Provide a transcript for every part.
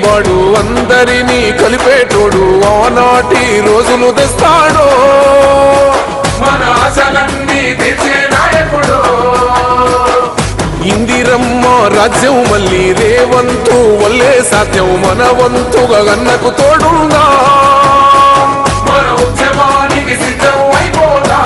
వాడు అందరినీ కలిపేటోడు ఆనాటి రోజులు తెస్తాడో మన ఆశలన్నీ తెచ్చే నాయకుడు ఇందిరమ్మ రాజ్యం మళ్ళీ రేవంతు వల్లే సాధ్యం మన వంతుగా గన్నకు తోడుందా మన ఉద్యమానికి సిద్ధం అయిపోదా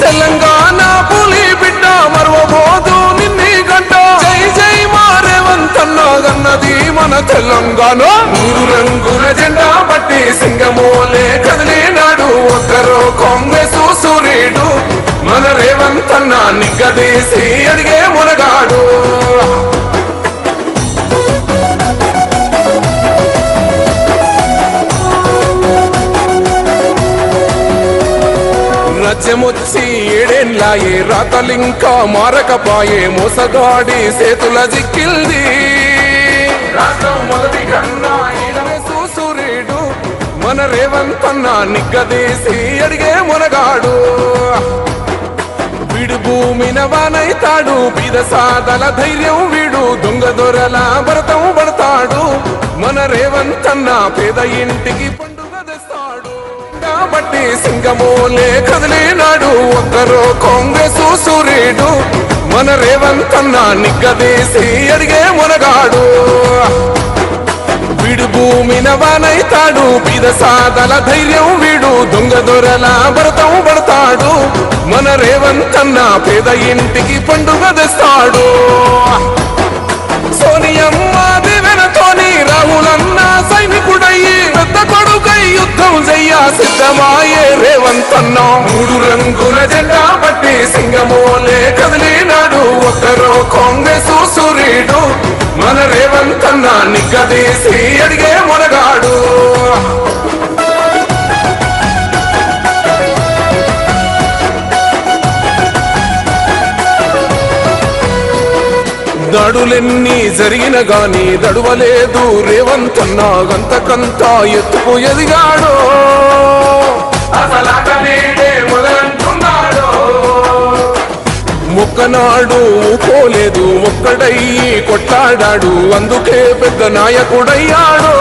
తెలంగాణ పులి బిడ్డ మరవబోదు నిన్ని గంట జై జై మా రేవంతన్న గన్నది మన తెలంగాణ మూడు రంగుల జెండా బట్టి సింగమోలే కదిలినాడు ఒక్కరో కాంగ్రెస్ సూర్యుడు మన రేవంతన్న నిగ్గదీసి అడిగే మునగాడు రాజ్యమొచ్చి ఏడేండ్లాయే రాతలింకా మారకపాయే మోసగాడి సేతుల జిక్కిల్ది రాష్ట్రం మొదటి కన్నా సూర్యుడు మన రేవంతన్న నిగ్గదీసి అడిగే మునగాడు వీడు భూమిన వానైతాడు బీద సాదల ధైర్యం వీడు దొంగ దొరల భరతం పడతాడు మన రేవంతన్న పేద ఇంటికి పండుగ తెస్తాడు కాబట్టి సింగమోలే కదిలినాడు ఒక్కరో కాంగ్రెస్ సూర్యుడు మన రేవంతన్న నిగ్గదీసి అడిగే మునగాడు వీడు భూమిన వానైతాడు బీద సాదల ధైర్యం వీడు దొంగ దొరల భరతం పడతాడు మన రేవంతన్న పేద ఇంటికి పండుగ తెస్తాడు సోనియమ్మ దివెనతోని రాహులన్న సైనికుడయ్యి పెద్ద కొడుకై యుద్ధం చెయ్య సిద్ధమాయే రేవంతన్న మూడు రంగుల జెండా బట్టి సింగమోలే కదిలినాడు ఒక్కరో కాంగ్రెస్ సూర్యుడు మన రేవంతన్న నిగ్గదీసి అడిగే మునగాడు దాడులెన్ని జరిగిన గాని దడువలేదు రేవంతన్న గంతకంతా ఎత్తుకు ఎదిగాడు మొక్కనాడు పోలేదు ఒక్కడయ్యి కొట్లాడాడు అందుకే పెద్ద నాయకుడయ్యాడు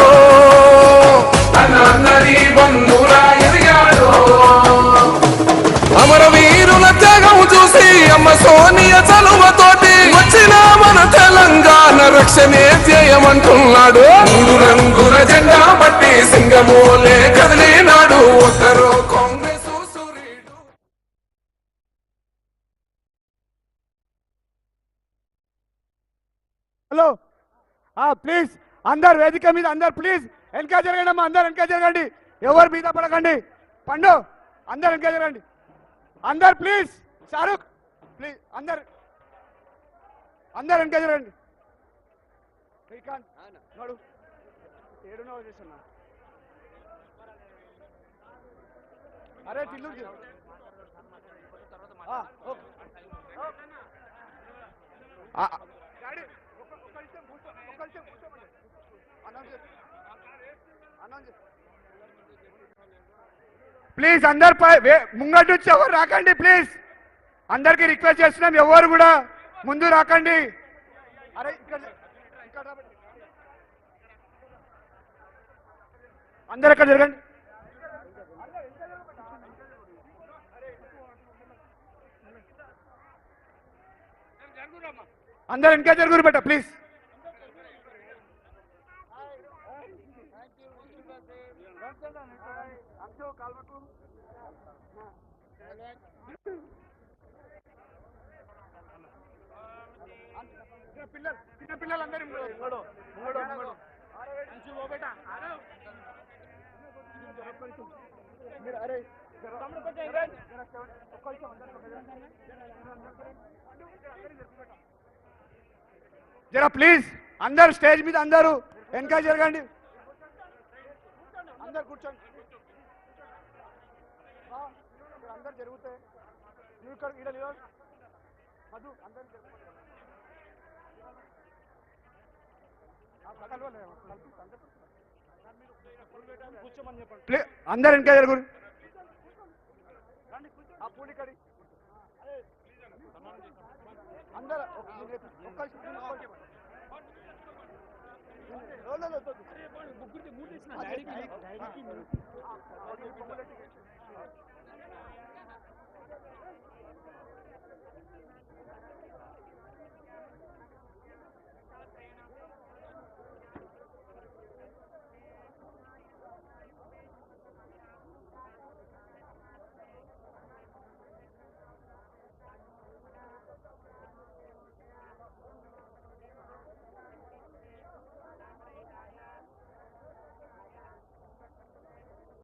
అమరవీరుల త్యాగం చూసి అమ్మ సోనియ చలువతోటి వచ్చిన మన తెలంగాణ రక్షణే చేయమంటున్నాడు మూడు రంగుల జెండా బట్టి సింగమోలే కదిలినాడు ఒక్కరో కాంగ్రెస్ సూర్యుడు హలో ప్లీజ్ అందరు వేదిక మీద అందరు ప్లీజ్ వెనక జరగండి అమ్మా అందరు వెనక జరగండి ఎవరు మీద పడకండి పండు అందరు వెనక జరగండి అందరు ప్లీజ్ షారుఖ్ ప్లీజ్ అందరు వెనక జరగండి శ్రీకాంత్ నడు ఏడునో చేస్తున్నా అరే టిల్లు ప్లీజ్ అందరు ముంగటి నుంచి ఎవరు రాకండి ప్లీజ్ అందరికి రిక్వెస్ట్ చేస్తున్నాం ఎవరు కూడా ముందు రాకండి అరే అందరు ఎక్కడ జరగండి అందరు ఇంకా జరుగురు బెట్ట ప్లీజ్ పిల్లలందరూ జరా ప్లీజ్ అందరు స్టేజ్ మీద అందరూ వెనక జరగండి అందరు కూర్చోండి అందరు జరుగుతే నువ్వు ఇక్కడ ఇక్కడ మధు అందరు అందరు వెనక జరుగురు అందరు ముగ్గురు మూడు తెచ్చిన